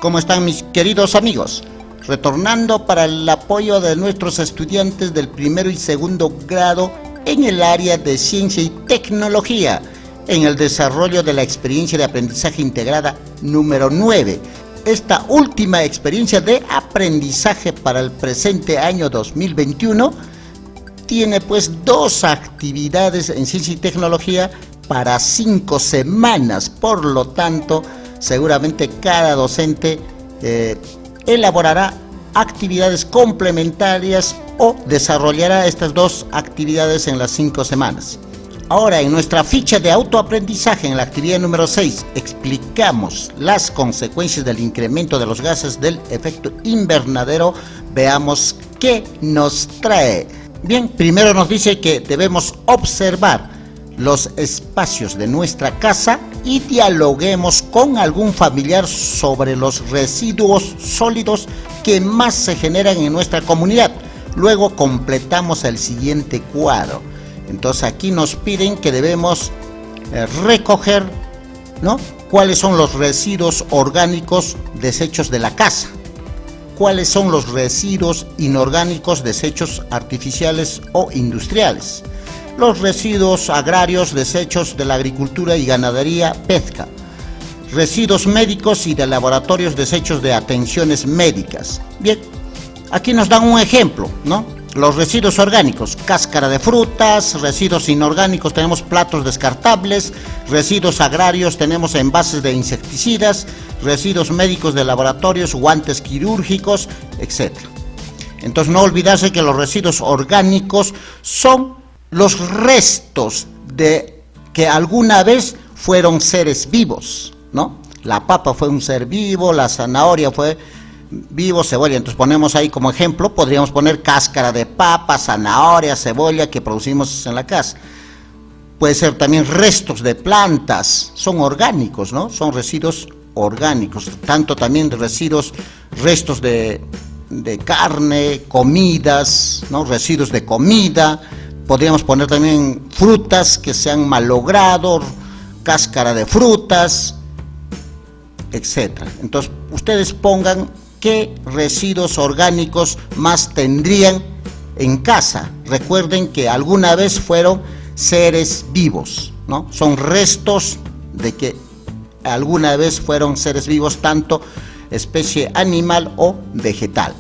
¿Cómo están mis queridos amigos? Retornando para el apoyo de nuestros estudiantes del primero y segundo grado en el área de ciencia y tecnología, en el desarrollo de la experiencia de aprendizaje integrada número 9. Esta última experiencia de aprendizaje para el presente año 2021 tiene pues 2 actividades en ciencia y tecnología para 5 semanas. Por lo tanto, seguramente cada docente elaborará actividades complementarias o desarrollará estas 2 actividades en las 5 semanas. Ahora, en nuestra ficha de autoaprendizaje, en la actividad número 6, explicamos las consecuencias del incremento de los gases del efecto invernadero. Veamos qué nos trae. Bien, primero nos dice que debemos observar los espacios de nuestra casa y dialoguemos con algún familiar sobre los residuos sólidos que más se generan en nuestra comunidad. Luego completamos el siguiente cuadro. Entonces aquí nos piden que debemos recoger, ¿no?, cuáles son los residuos orgánicos desechos de la casa, cuáles son los residuos inorgánicos desechos artificiales o industriales, los residuos agrarios desechos de la agricultura y ganadería, pesca, residuos médicos y de laboratorios desechos de atenciones médicas. Bien, aquí nos dan un ejemplo, ¿no? Los residuos orgánicos, cáscara de frutas; residuos inorgánicos, tenemos platos descartables; residuos agrarios, tenemos envases de insecticidas; residuos médicos de laboratorios, guantes quirúrgicos, etc. Entonces, no olvidarse que los residuos orgánicos son los restos de que alguna vez fueron seres vivos, ¿no? La papa fue un ser vivo, la zanahoria fue vivo, cebolla. Entonces ponemos ahí como ejemplo, podríamos poner cáscara de papa, zanahoria, cebolla que producimos en la casa. Puede ser también restos de plantas, son orgánicos, ¿no? Son residuos orgánicos. Tanto también de residuos, restos de carne, comidas, ¿no? Residuos de comida. Podríamos poner también frutas que se han malogrado, cáscara de frutas, etc. Entonces ustedes pongan qué residuos orgánicos más tendrían en casa. Recuerden que alguna vez fueron seres vivos, ¿no? Son restos de que alguna vez fueron seres vivos, tanto especie animal o vegetal.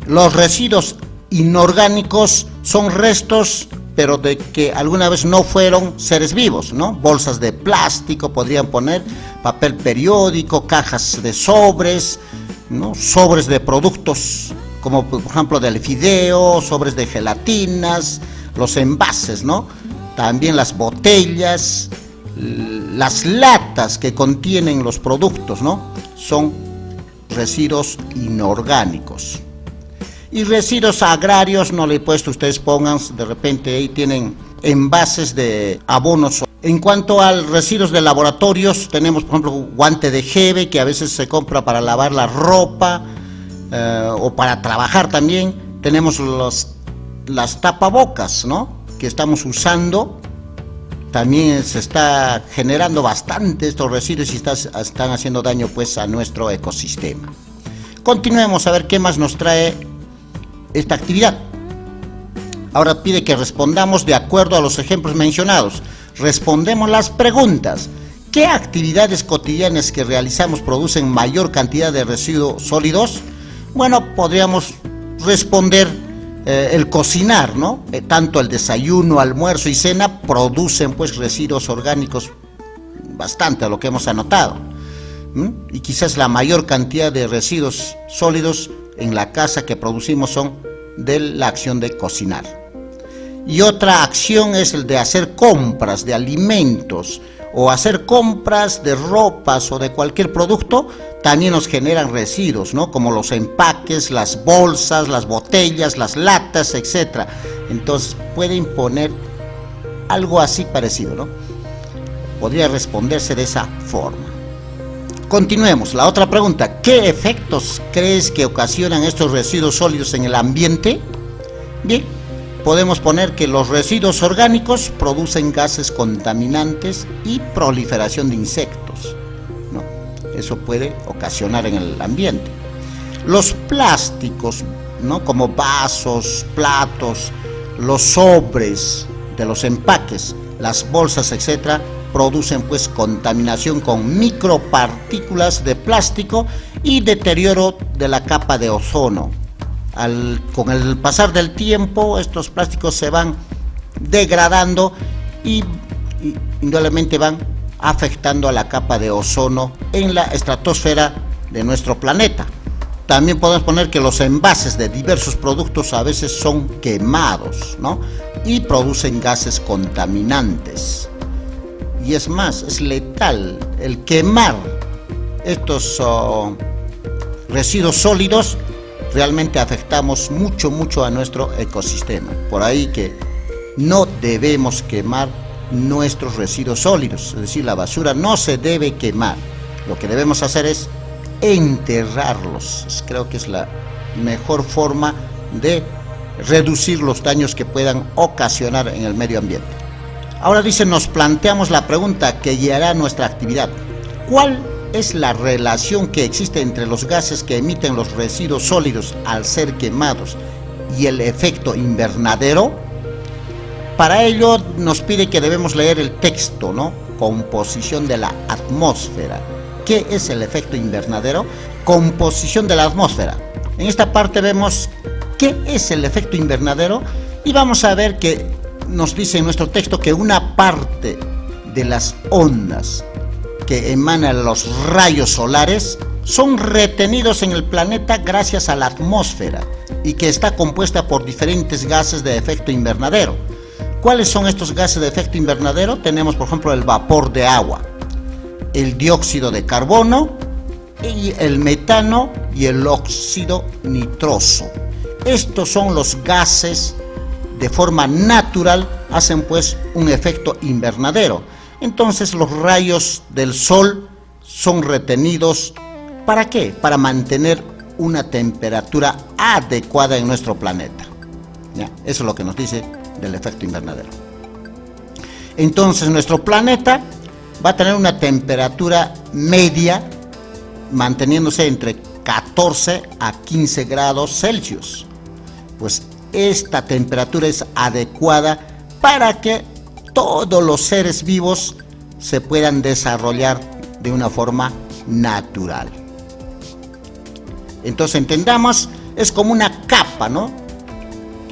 Los residuos inorgánicos son restos, pero de que alguna vez no fueron seres vivos, ¿no? Bolsas de plástico, podrían poner papel periódico, cajas de sobres, ¿no? Sobres de productos, como por ejemplo del fideo, sobres de gelatinas, los envases, ¿no? También las botellas, las latas que contienen los productos, ¿no? Son residuos inorgánicos. Y residuos agrarios, no le he puesto, ustedes pongan, de repente ahí tienen envases de abonos. En cuanto a residuos de laboratorios, tenemos por ejemplo guante de jeve que a veces se compra para lavar la ropa o para trabajar también. Tenemos las tapabocas, ¿no?, que estamos usando. También se está generando bastante estos residuos y están haciendo daño pues a nuestro ecosistema. Continuemos a ver qué más nos trae esta actividad. Ahora pide que respondamos de acuerdo a los ejemplos mencionados. Respondemos las preguntas. ¿Qué actividades cotidianas que realizamos producen mayor cantidad de residuos sólidos? Bueno, podríamos responder el cocinar, ¿no? Tanto el desayuno, almuerzo y cena producen pues residuos orgánicos bastante, a lo que hemos anotado. Y quizás la mayor cantidad de residuos sólidos en la casa que producimos son de la acción de cocinar. Y otra acción es el de hacer compras de alimentos o hacer compras de ropas o de cualquier producto. También nos generan residuos, ¿no?, como los empaques, las bolsas, las botellas, las latas, etc. Entonces pueden poner algo así parecido, ¿no? Podría responderse de esa forma. Continuemos. La otra pregunta: ¿qué efectos crees que ocasionan estos residuos sólidos en el ambiente? Bien, podemos poner que los residuos orgánicos producen gases contaminantes y proliferación de insectos, ¿no? eso puede ocasionar en el ambiente. Los plásticos, ¿no? Como vasos, platos, los sobres de los empaques, las bolsas, etcétera, producen pues contaminación con micropartículas de plástico y deterioro de la capa de ozono. Con el pasar del tiempo, estos plásticos se van degradando y indudablemente van afectando a la capa de ozono en la estratosfera de nuestro planeta. También podemos poner que los envases de diversos productos a veces son quemados, ¿no? Y producen gases contaminantes. Y es más, es letal el quemar estos residuos sólidos. Realmente afectamos mucho a nuestro ecosistema. Por ahí que no debemos quemar nuestros residuos sólidos, es decir, la basura no se debe quemar. Lo que debemos hacer es enterrarlos. Creo que es la mejor forma de reducir los daños que puedan ocasionar en el medio ambiente. Ahora dice, nos planteamos la pregunta que guiará nuestra actividad. ¿Cuál es la relación que existe entre los gases que emiten los residuos sólidos al ser quemados y el efecto invernadero? Para ello nos pide que debemos leer el texto, ¿no? Composición de la atmósfera. ¿Qué es el efecto invernadero? Composición de la atmósfera. En esta parte vemos qué es el efecto invernadero y vamos a ver que nos dice en nuestro texto que una parte de las ondas que emanan los rayos solares son retenidos en el planeta gracias a la atmósfera y que está compuesta por diferentes gases de efecto invernadero. ¿Cuáles son estos gases de efecto invernadero? Tenemos, por ejemplo, el vapor de agua, el dióxido de carbono, y el metano y el óxido nitroso. Estos son los gases de forma natural, hacen pues un efecto invernadero. Entonces los rayos del sol son retenidos, ¿para qué? Para mantener una temperatura adecuada en nuestro planeta. ¿Ya? Eso es lo que nos dice del efecto invernadero. Entonces nuestro planeta va a tener una temperatura media manteniéndose entre 14 a 15 grados Celsius. Pues esta temperatura es adecuada para que todos los seres vivos se puedan desarrollar de una forma natural. Entonces entendamos, es como una capa, ¿no?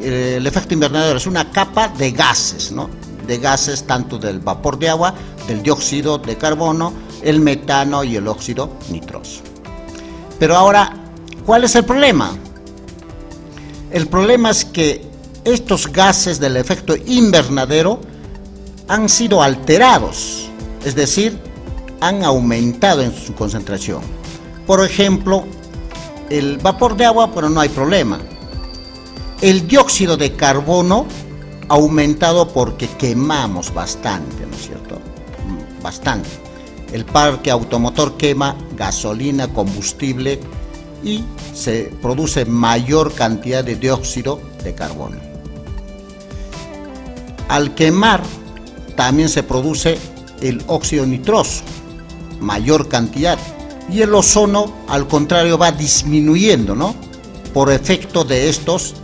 El efecto invernadero es una capa de gases, ¿no? De gases tanto del vapor de agua, del dióxido de carbono, el metano y el óxido nitroso. Pero ahora, ¿cuál es el problema? El problema es que estos gases del efecto invernadero han sido alterados, es decir, han aumentado en su concentración. Por ejemplo, el vapor de agua, pero no hay problema. El dióxido de carbono ha aumentado porque quemamos bastante, ¿no es cierto? Bastante. El parque automotor quema gasolina, combustible y se produce mayor cantidad de dióxido de carbono. Al quemar también se produce el óxido nitroso, mayor cantidad, y el ozono al contrario va disminuyendo, ¿no? Por efecto de estos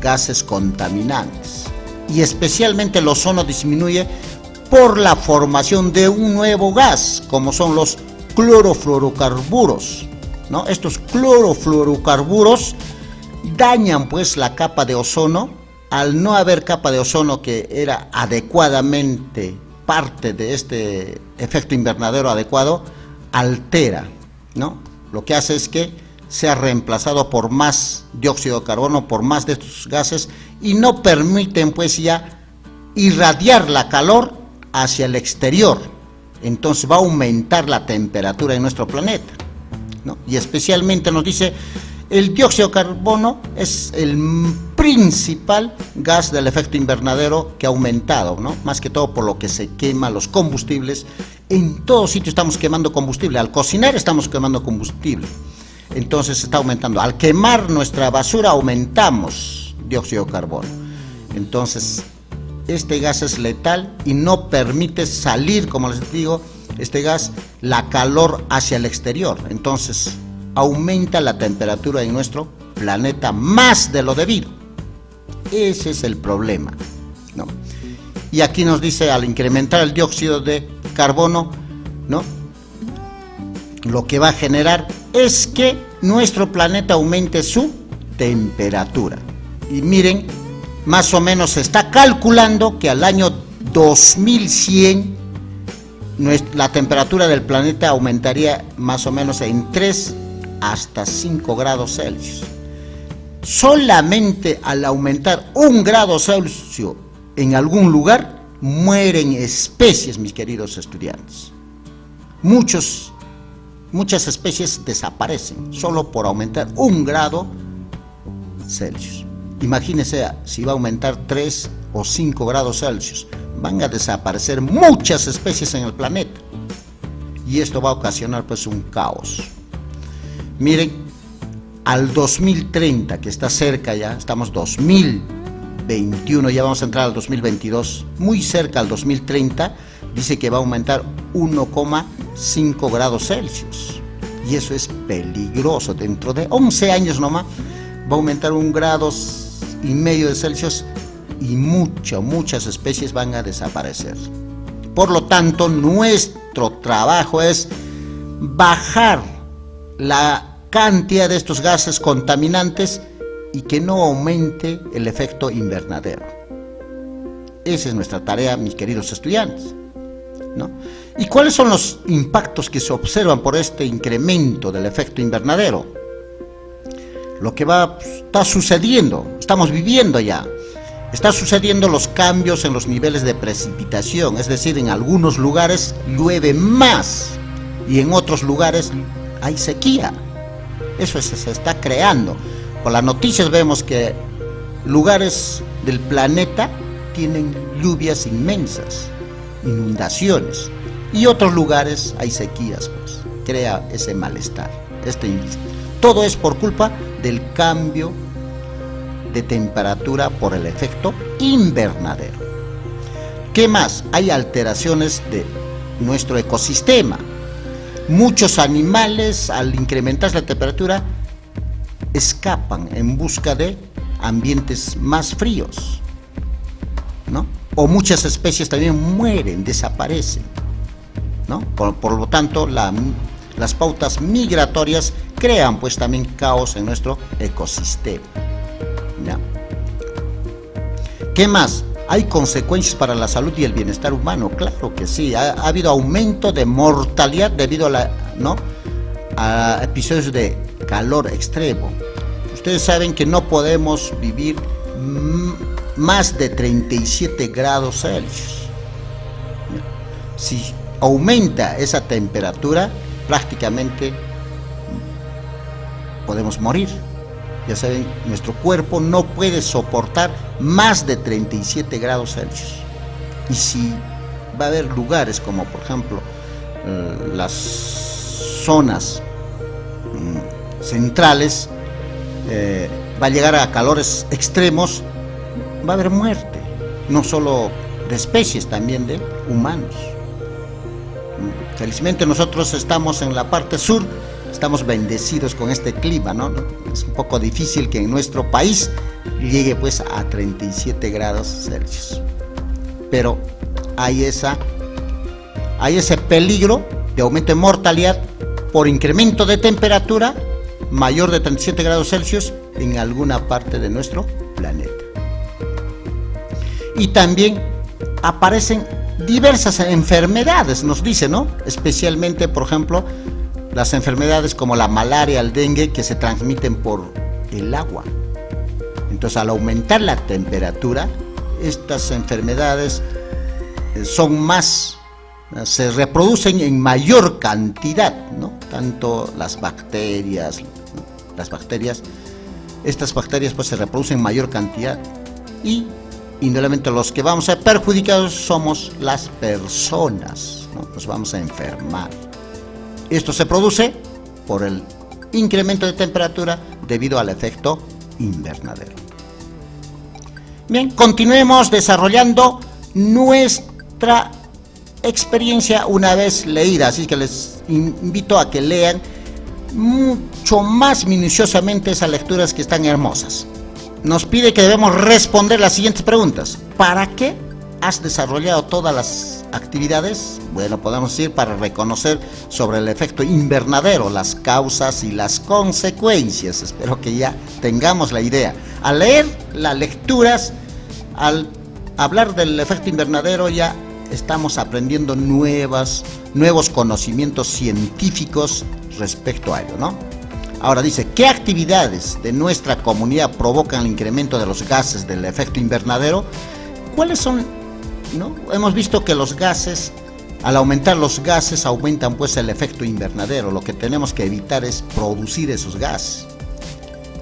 gases contaminantes. Y especialmente el ozono disminuye por la formación de un nuevo gas, como son los clorofluorocarburos, ¿no? Estos clorofluorocarburos dañan pues la capa de ozono. Al no haber capa de ozono que era adecuadamente parte de este efecto invernadero adecuado, altera, ¿no? Lo que hace es que sea reemplazado por más dióxido de carbono, por más de estos gases, y no permiten pues ya irradiar la calor hacia el exterior. Entonces va a aumentar la temperatura en nuestro planeta, ¿no? Y especialmente nos dice, el dióxido de carbono es el principal gas del efecto invernadero que ha aumentado, ¿no? Más que todo por lo que se quema los combustibles. En todo sitio estamos quemando combustible. Al cocinar estamos quemando combustible. Entonces está aumentando. Al quemar nuestra basura aumentamos dióxido de carbono. Entonces este gas es letal y no permite salir, como les digo, este gas la calor hacia el exterior, entonces aumenta la temperatura en nuestro planeta más de lo debido. Ese es el problema, ¿no? Y aquí nos dice, al incrementar el dióxido de carbono, ¿no?, lo que va a generar es que nuestro planeta aumente su temperatura. Y miren, más o menos se está calculando que al año 2100 la temperatura del planeta aumentaría más o menos en 3 hasta 5 grados Celsius. Solamente al aumentar 1 grado Celsius en algún lugar, mueren especies, mis queridos estudiantes. Muchas especies desaparecen solo por aumentar 1 grado Celsius. Imagínense, si va a aumentar 3 o 5 grados Celsius, van a desaparecer muchas especies en el planeta. Y esto va a ocasionar pues un caos. Miren, al 2030, que está cerca ya, estamos 2021, ya vamos a entrar al 2022, muy cerca al 2030, dice que va a aumentar 1,5 grados Celsius. Y eso es peligroso. Dentro de 11 años nomás va a aumentar 1,5 grados de Celsius y muchas especies van a desaparecer. Por lo tanto, nuestro trabajo es bajar la cantidad de estos gases contaminantes y que no aumente el efecto invernadero. Esa es nuestra tarea, mis queridos estudiantes, ¿no? ¿Y cuáles son los impactos que se observan por este incremento del efecto invernadero? Lo que está sucediendo, estamos viviendo ya. Está sucediendo los cambios en los niveles de precipitación, es decir, en algunos lugares llueve más y en otros lugares hay sequía. Eso se está creando. Por las noticias vemos que lugares del planeta tienen lluvias inmensas, inundaciones, y otros lugares hay sequías, pues crea ese malestar. Todo es por culpa del cambio de temperatura por el efecto invernadero. ¿Qué más? Hay alteraciones de nuestro ecosistema. Muchos animales, al incrementarse la temperatura, escapan en busca de ambientes más fríos, ¿no? O muchas especies también mueren, desaparecen, ¿no? Por lo tanto, las pautas migratorias crean pues también caos en nuestro ecosistema, ¿no? ¿Qué más? ¿Hay consecuencias para la salud y el bienestar humano? Claro que sí. Ha habido aumento de mortalidad debido a episodios de calor extremo. Ustedes saben que no podemos vivir más de 37 grados Celsius. Si aumenta esa temperatura, prácticamente podemos morir. Ya saben, nuestro cuerpo no puede soportar más de 37 grados Celsius. Y si va a haber lugares como, por ejemplo, las zonas centrales, va a llegar a calores extremos, va a haber muerte, no solo de especies, también de humanos. Felizmente nosotros estamos en la parte sur, estamos bendecidos con este clima, ¿no? Es un poco difícil que en nuestro país llegue pues a 37 grados Celsius. Pero hay ese peligro de aumento de mortalidad por incremento de temperatura mayor de 37 grados Celsius en alguna parte de nuestro planeta. Y también aparecen diversas enfermedades, nos dice, ¿no? Especialmente, por ejemplo, las enfermedades como la malaria, el dengue, que se transmiten por el agua. Entonces, al aumentar la temperatura, estas enfermedades se reproducen en mayor cantidad, ¿no? Tanto las bacterias, estas bacterias pues se reproducen en mayor cantidad y indudablemente los que vamos a ser perjudicados somos las personas, ¿no? Nos vamos a enfermar. Esto se produce por el incremento de temperatura debido al efecto invernadero. Bien, continuemos desarrollando nuestra experiencia una vez leída, así que les invito a que lean mucho más minuciosamente esas lecturas que están hermosas. Nos pide que debemos responder las siguientes preguntas. ¿Para qué has desarrollado todas las actividades? Bueno, podemos decir para reconocer sobre el efecto invernadero, las causas y las consecuencias. Espero que ya tengamos la idea. Al leer las lecturas, al hablar del efecto invernadero, ya estamos aprendiendo nuevos conocimientos científicos respecto a ello, ¿no? Ahora dice, ¿qué actividades de nuestra comunidad provocan el incremento de los gases del efecto invernadero? ¿Cuáles son, no? Hemos visto que los gases, al aumentar los gases, aumentan pues el efecto invernadero. Lo que tenemos que evitar es producir esos gases.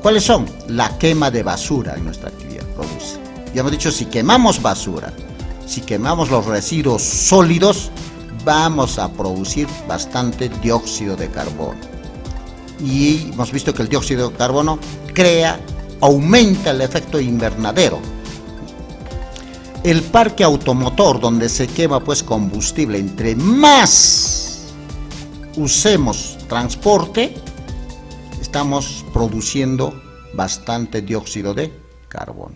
¿Cuáles son? La quema de basura en nuestra actividad produce. Ya hemos dicho, si quemamos basura, si quemamos los residuos sólidos, vamos a producir bastante dióxido de carbono. Y hemos visto que el dióxido de carbono aumenta el efecto invernadero. El parque automotor, donde se quema pues combustible, entre más usemos transporte, estamos produciendo bastante dióxido de carbono.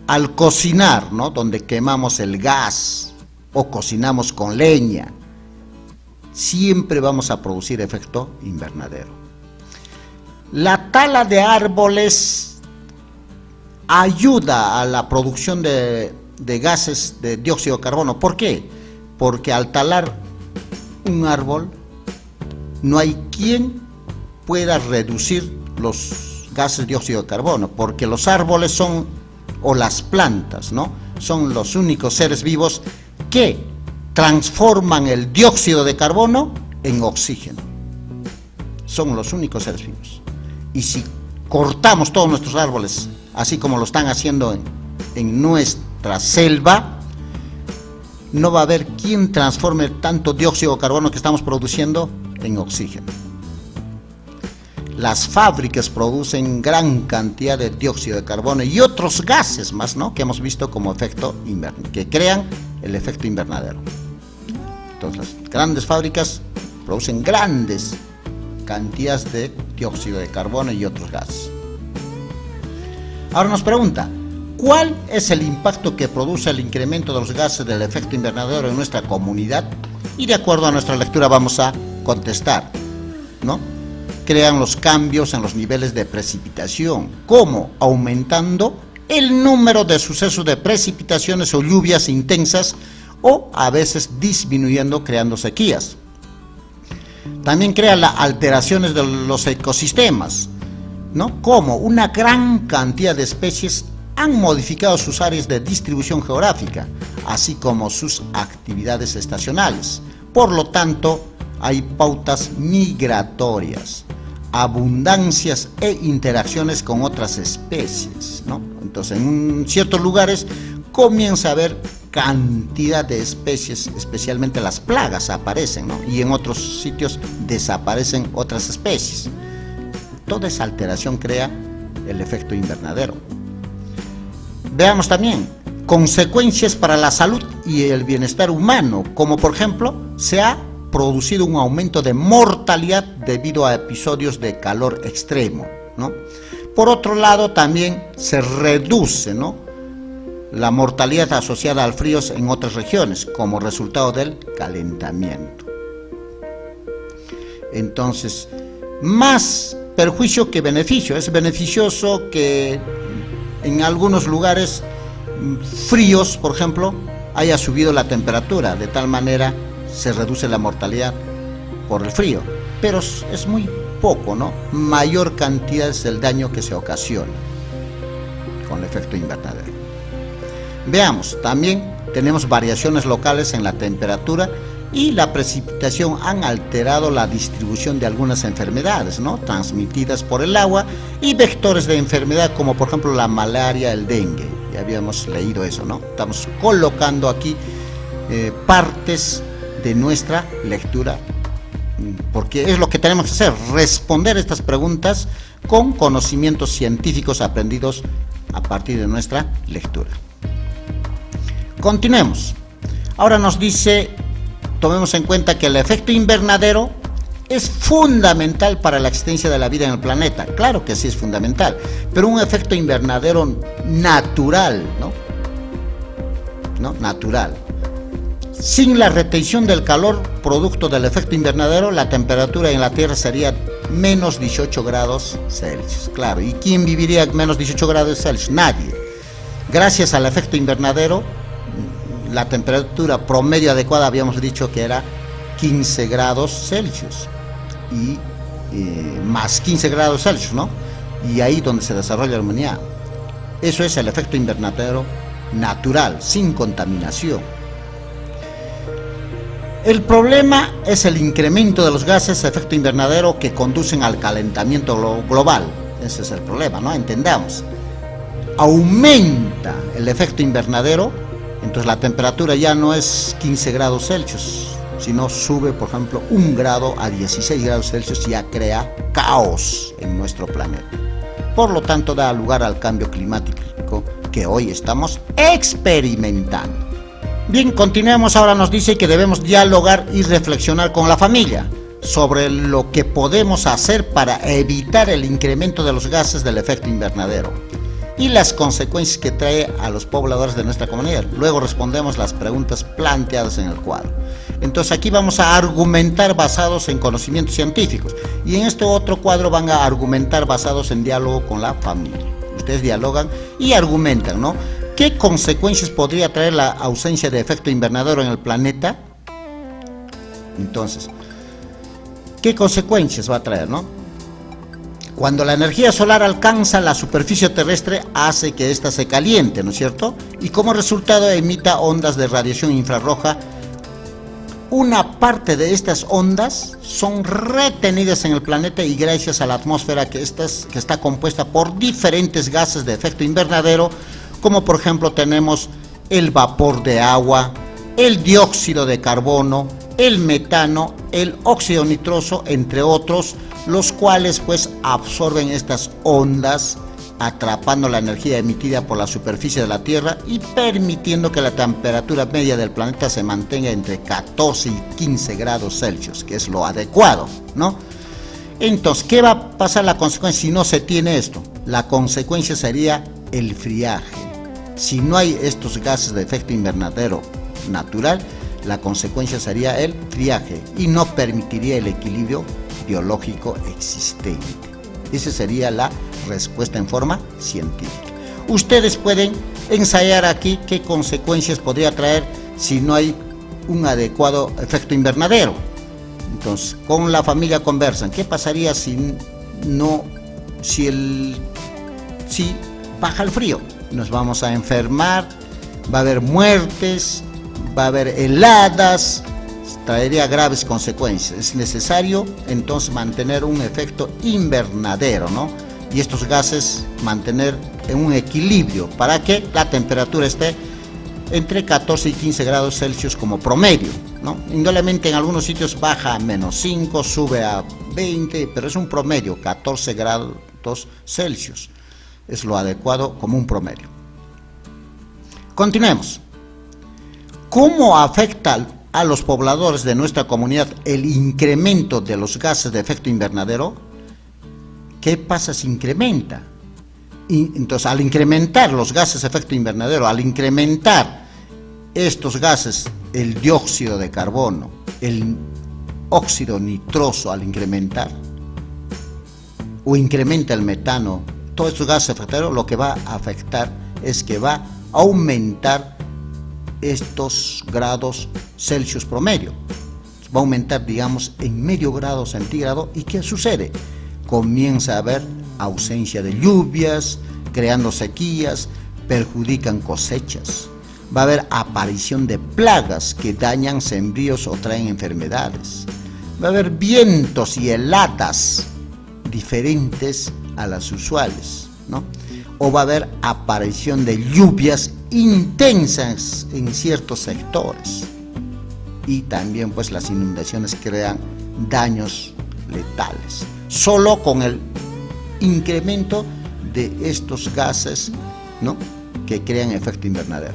Al cocinar, ¿no? Donde quemamos el gas o cocinamos con leña, siempre vamos a producir efecto invernadero. La tala de árboles ayuda a la producción de gases de dióxido de carbono. ¿Por qué? Porque al talar un árbol no hay quien pueda reducir los gases de dióxido de carbono, porque los árboles son, o las plantas, ¿no? Son los únicos seres vivos que transforman el dióxido de carbono en oxígeno. Son los únicos seres vivos. Y si cortamos todos nuestros árboles, así como lo están haciendo en nuestra selva, no va a haber quien transforme tanto dióxido de carbono que estamos produciendo en oxígeno. Las fábricas producen gran cantidad de dióxido de carbono y otros gases más, ¿no? Que hemos visto como efecto invernadero, que crean el efecto invernadero. Entonces, las grandes fábricas producen grandes cantidades de dióxido de carbono y otros gases. Ahora nos pregunta, ¿cuál es el impacto que produce el incremento de los gases del efecto invernadero en nuestra comunidad? Y de acuerdo a nuestra lectura vamos a contestar, ¿no? Crean los cambios en los niveles de precipitación. ¿Cómo? Aumentando el número de sucesos de precipitaciones o lluvias intensas, o a veces disminuyendo, creando sequías. También crea las alteraciones de los ecosistemas, ¿no? Como una gran cantidad de especies han modificado sus áreas de distribución geográfica, así como sus actividades estacionales. Por lo tanto, hay pautas migratorias, abundancias e interacciones con otras especies, ¿no? Entonces, en ciertos lugares comienza a haber cantidad de especies, especialmente las plagas aparecen, ¿no? Y en otros sitios desaparecen otras especies. Toda esa alteración crea el efecto invernadero. Veamos también consecuencias para la salud y el bienestar humano, como por ejemplo se ha producido un aumento de mortalidad debido a episodios de calor extremo, ¿no? Por otro lado, también se reduce, ¿no?, la mortalidad asociada al frío en otras regiones como resultado del calentamiento. Entonces, más perjuicio que beneficio. Es beneficioso que en algunos lugares fríos, por ejemplo, haya subido la temperatura, de tal manera se reduce la mortalidad por el frío, pero es muy poco, ¿no? Mayor cantidad es el daño que se ocasiona con el efecto invernadero. Veamos, también tenemos variaciones locales en la temperatura y la precipitación han alterado la distribución de algunas enfermedades, ¿no?, transmitidas por el agua, y vectores de enfermedad como por ejemplo la malaria, el dengue. Ya habíamos leído eso, ¿no? Estamos colocando aquí partes de nuestra lectura, porque es lo que tenemos que hacer, responder estas preguntas con conocimientos científicos aprendidos a partir de nuestra lectura. Continuemos. Ahora nos dice, tomemos en cuenta que el efecto invernadero es fundamental para la existencia de la vida en el planeta. Claro que sí es fundamental, pero un efecto invernadero natural, ¿no? Natural. Sin la retención del calor producto del efecto invernadero, la temperatura en la Tierra sería menos 18 grados Celsius. Claro, ¿y quién viviría a menos 18 grados Celsius? Nadie. Gracias al efecto invernadero, la temperatura promedio adecuada habíamos dicho que era 15 grados Celsius y más 15 grados Celsius, ¿no? Y ahí donde se desarrolla la humanidad. Eso es el efecto invernadero natural, sin contaminación. El problema es el incremento de los gases de efecto invernadero que conducen al calentamiento global. Ese es el problema, ¿no? Entendamos. Aumenta el efecto invernadero, entonces la temperatura ya no es 15 grados Celsius, sino sube, por ejemplo, 1 grado a 16 grados Celsius, y ya crea caos en nuestro planeta. Por lo tanto, da lugar al cambio climático que hoy estamos experimentando. Bien, continuemos. Ahora nos dice que debemos dialogar y reflexionar con la familia sobre lo que podemos hacer para evitar el incremento de los gases del efecto invernadero y las consecuencias que trae a los pobladores de nuestra comunidad. Luego respondemos las preguntas planteadas en el cuadro. Entonces aquí vamos a argumentar basados en conocimientos científicos, y en este otro cuadro van a argumentar basados en diálogo con la familia. Ustedes dialogan y argumentan, ¿no? ¿Qué consecuencias podría traer la ausencia de efecto invernadero en el planeta? Entonces, ¿qué consecuencias va a traer, no? Cuando la energía solar alcanza la superficie terrestre, hace que ésta se caliente, ¿no es cierto? Y como resultado emita ondas de radiación infrarroja. Una parte de estas ondas son retenidas en el planeta, y gracias a la atmósfera que está compuesta por diferentes gases de efecto invernadero, como por ejemplo tenemos el vapor de agua, el dióxido de carbono, el metano, el óxido nitroso, entre otros, los cuales pues absorben estas ondas, atrapando la energía emitida por la superficie de la Tierra y permitiendo que la temperatura media del planeta se mantenga entre 14 y 15 grados Celsius, que es lo adecuado, ¿no? Entonces, ¿qué va a pasar la consecuencia si no se tiene esto? La consecuencia sería el friaje. Si no hay estos gases de efecto invernadero natural, la consecuencia sería el friaje y no permitiría el equilibrio biológico existente. Esa sería la respuesta en forma científica. Ustedes pueden ensayar aquí qué consecuencias podría traer si no hay un adecuado efecto invernadero. Entonces, con la familia conversan, ¿qué pasaría si baja el frío? Nos vamos a enfermar, va a haber muertes, va a haber heladas, traería graves consecuencias. Es necesario entonces mantener un efecto invernadero, ¿no? Y estos gases mantener en un equilibrio para que la temperatura esté entre 14 y 15 grados Celsius como promedio, ¿no? Indudablemente en algunos sitios baja a menos 5, sube a 20, pero es un promedio, 14 grados Celsius. Es lo adecuado como un promedio. Continuemos. ¿Cómo afecta a los pobladores de nuestra comunidad el incremento de los gases de efecto invernadero? ¿Qué pasa si incrementa? Entonces, al incrementar los gases de efecto invernadero, al incrementar estos gases, el dióxido de carbono, el óxido nitroso, al incrementar, o incrementa el metano, todos estos gases de efecto invernadero, lo que va a afectar es que va a aumentar estos grados Celsius promedio. Va a aumentar, digamos, en medio grado centígrado. ¿Y qué sucede? Comienza a haber ausencia de lluvias, creando sequías, perjudican cosechas. Va a haber aparición de plagas que dañan sembríos o traen enfermedades. Va a haber vientos y heladas diferentes a las usuales, ¿no? O va a haber aparición de lluvias intensas en ciertos sectores. Y también pues las inundaciones crean daños letales. Solo con el incremento de estos gases, ¿no?, que crean efecto invernadero.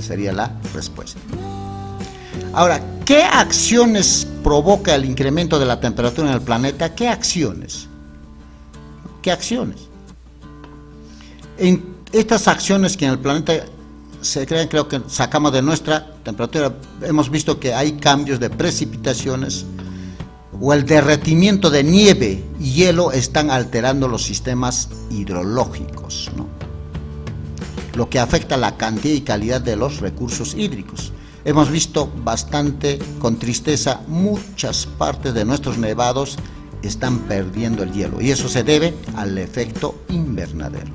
sería la respuesta. Ahora, ¿qué acciones provoca el incremento de la temperatura en el planeta? ¿Qué acciones? ¿Qué acciones? En estas acciones que en el planeta se crean, creo que sacamos de nuestra temperatura, hemos visto que hay cambios de precipitaciones o el derretimiento de nieve y hielo están alterando los sistemas hidrológicos, ¿no? Lo que afecta la cantidad y calidad de los recursos hídricos. Hemos visto bastante con tristeza muchas partes de nuestros nevados están perdiendo el hielo y eso se debe al efecto invernadero.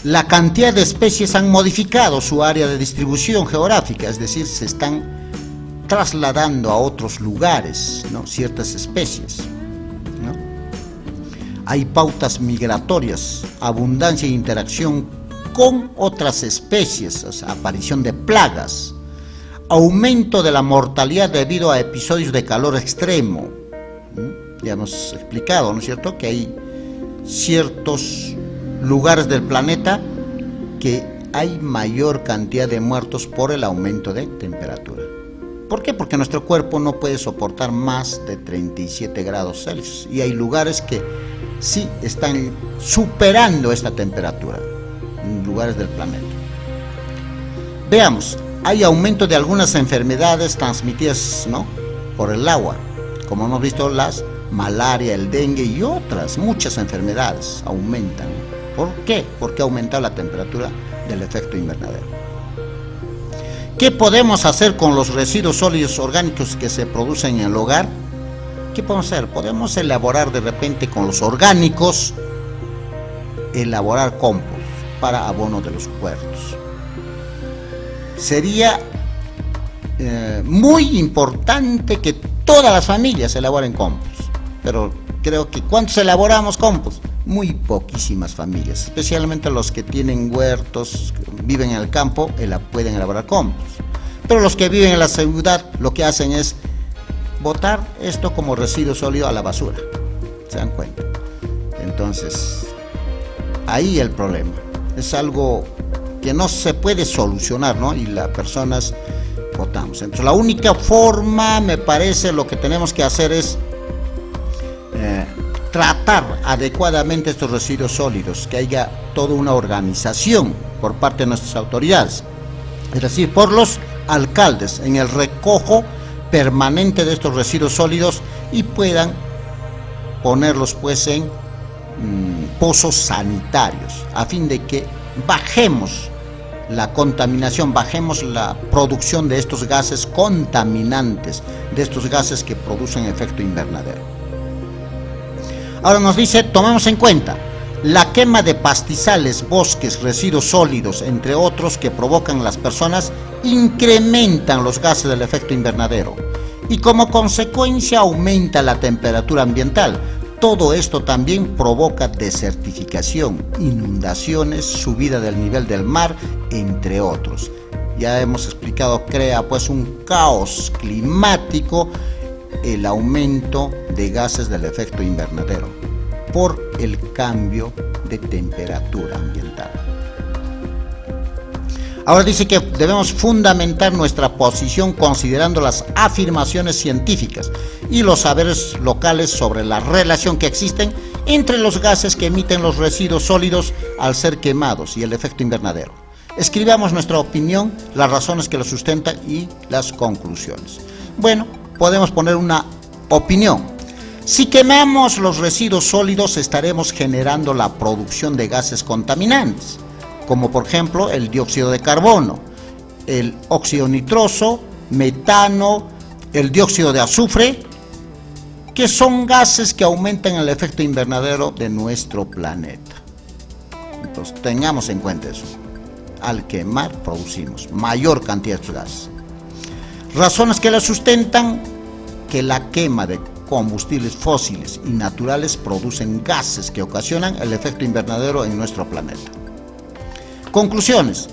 La cantidad de especies han modificado su área de distribución geográfica, es decir, se están trasladando a otros lugares, ¿no? Ciertas especies, ¿no? Hay pautas migratorias, abundancia e interacción con otras especies, o sea, aparición de plagas, aumento de la mortalidad debido a episodios de calor extremo. Ya hemos explicado, ¿no es cierto?, que hay ciertos lugares del planeta que hay mayor cantidad de muertos por el aumento de temperatura. ¿Por qué? Porque nuestro cuerpo no puede soportar más de 37 grados Celsius y hay lugares que sí están superando esta temperatura, en lugares del planeta. Veamos, hay aumento de algunas enfermedades transmitidas, ¿no?, por el agua, como hemos visto las malaria, el dengue y otras muchas enfermedades aumentan. ¿Por qué? Porque ha aumentado la temperatura del efecto invernadero. ¿Qué podemos hacer con los residuos sólidos orgánicos que se producen en el hogar? ¿Qué podemos hacer? Podemos elaborar de repente con los orgánicos, elaborar compost para abono de los huertos. Sería muy importante que todas las familias elaboren compost, pero creo que ¿cuántos elaboramos compost? Muy poquísimas familias, especialmente los que tienen huertos, viven en el campo, pueden elaborar compost. Pero los que viven en la ciudad lo que hacen es botar esto como residuo sólido a la basura. ¿Se dan cuenta? Entonces, ahí el problema. Es algo que no se puede solucionar, ¿no? Y las personas votamos. Entonces, la única forma, me parece, lo que tenemos que hacer es tratar adecuadamente estos residuos sólidos, que haya toda una organización por parte de nuestras autoridades, es decir, por los alcaldes, en el recojo permanente de estos residuos sólidos y puedan ponerlos pues en pozos sanitarios, a fin de que bajemos la contaminación, bajemos la producción de estos gases contaminantes, de estos gases que producen efecto invernadero. Ahora nos dice, tomemos en cuenta, la quema de pastizales, bosques, residuos sólidos, entre otros que provocan las personas, incrementan los gases del efecto invernadero y como consecuencia aumenta la temperatura ambiental. Todo esto también provoca desertificación, inundaciones, subida del nivel del mar, entre otros. Ya hemos explicado, crea pues un caos climático el aumento de gases del efecto invernadero por el cambio de temperatura ambiental. Ahora dice que debemos fundamentar nuestra posición considerando las afirmaciones científicas y los saberes locales sobre la relación que existen entre los gases que emiten los residuos sólidos al ser quemados y el efecto invernadero. Escribamos nuestra opinión, las razones que lo sustentan y las conclusiones. Bueno, podemos poner una opinión. Si quemamos los residuos sólidos, estaremos generando la producción de gases contaminantes, como por ejemplo el dióxido de carbono, el óxido nitroso, metano, el dióxido de azufre, que son gases que aumentan el efecto invernadero de nuestro planeta. Entonces tengamos en cuenta eso. Al quemar producimos mayor cantidad de gases. Razones que lo sustentan: que la quema de combustibles fósiles y naturales producen gases que ocasionan el efecto invernadero en nuestro planeta. Conclusiones: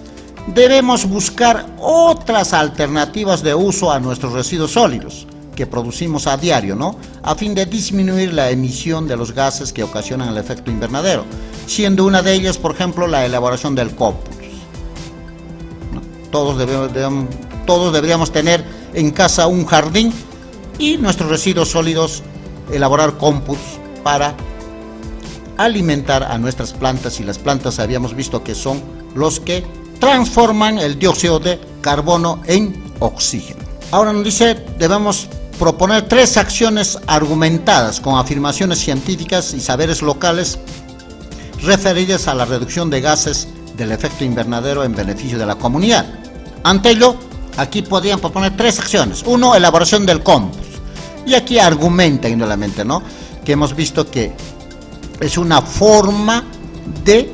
debemos buscar otras alternativas de uso a nuestros residuos sólidos que producimos a diario, ¿no?, a fin de disminuir la emisión de los gases que ocasionan el efecto invernadero, siendo una de ellas, por ejemplo, la elaboración del compost, ¿no? Todos deberíamos tener en casa un jardín y nuestros residuos sólidos elaborar compost para alimentar a nuestras plantas, y las plantas habíamos visto que son los que transforman el dióxido de carbono en oxígeno. Ahora nos dice, debemos proponer 3 acciones argumentadas con afirmaciones científicas y saberes locales referidas a la reducción de gases del efecto invernadero en beneficio de la comunidad. Ante ello, aquí podrían proponer 3 acciones. 1, elaboración del compost. Y aquí argumentan indudablemente, ¿no?, que hemos visto que es una forma de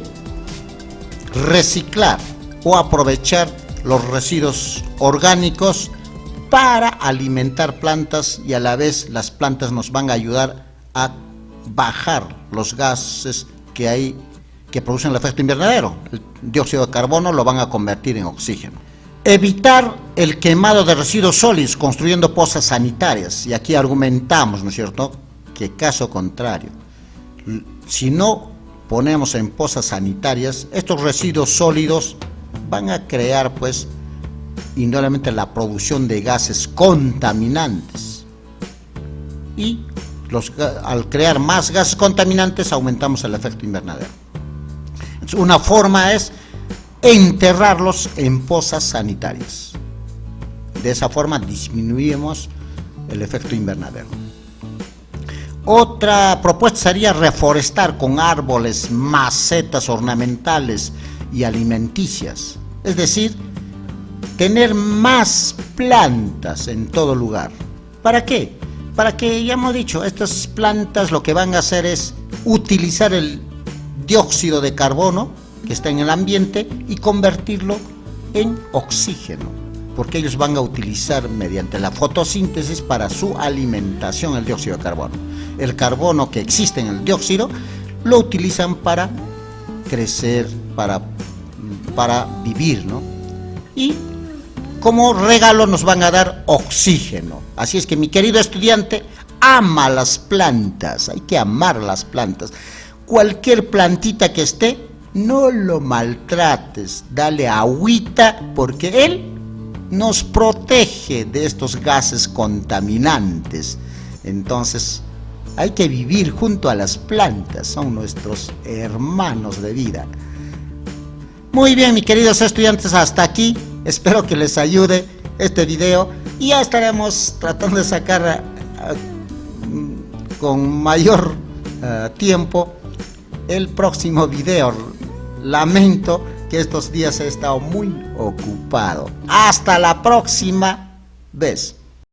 reciclar o aprovechar los residuos orgánicos para alimentar plantas, y a la vez las plantas nos van a ayudar a bajar los gases que producen el efecto invernadero. El dióxido de carbono lo van a convertir en oxígeno. Evitar el quemado de residuos sólidos construyendo pozas sanitarias, y aquí argumentamos, ¿no es cierto?, que caso contrario, si no ponemos en pozas sanitarias, estos residuos sólidos van a crear, pues, indudablemente la producción de gases contaminantes, y al crear más gases contaminantes aumentamos el efecto invernadero. Entonces, una forma es enterrarlos en pozas sanitarias. De esa forma disminuimos el efecto invernadero. Otra propuesta sería reforestar con árboles, macetas ornamentales y alimenticias, es decir, tener más plantas en todo lugar. ¿Para qué? Para que, ya hemos dicho, estas plantas lo que van a hacer es utilizar el dióxido de carbono que está en el ambiente y convertirlo en oxígeno, porque ellos van a utilizar mediante la fotosíntesis para su alimentación el dióxido de carbono. El carbono que existe en el dióxido lo utilizan para crecer, para vivir, ¿no? Y como regalo nos van a dar oxígeno. Así es que, mi querido estudiante, ama las plantas, hay que amar las plantas. Cualquier plantita que esté, no lo maltrates, dale agüita, porque él nos protege de estos gases contaminantes. Entonces, hay que vivir junto a las plantas, son nuestros hermanos de vida. Muy bien, mis queridos estudiantes, hasta aquí. Espero que les ayude este video, y ya estaremos tratando de sacar con mayor tiempo el próximo video. Lamento que estos días he estado muy ocupado. Hasta la próxima vez.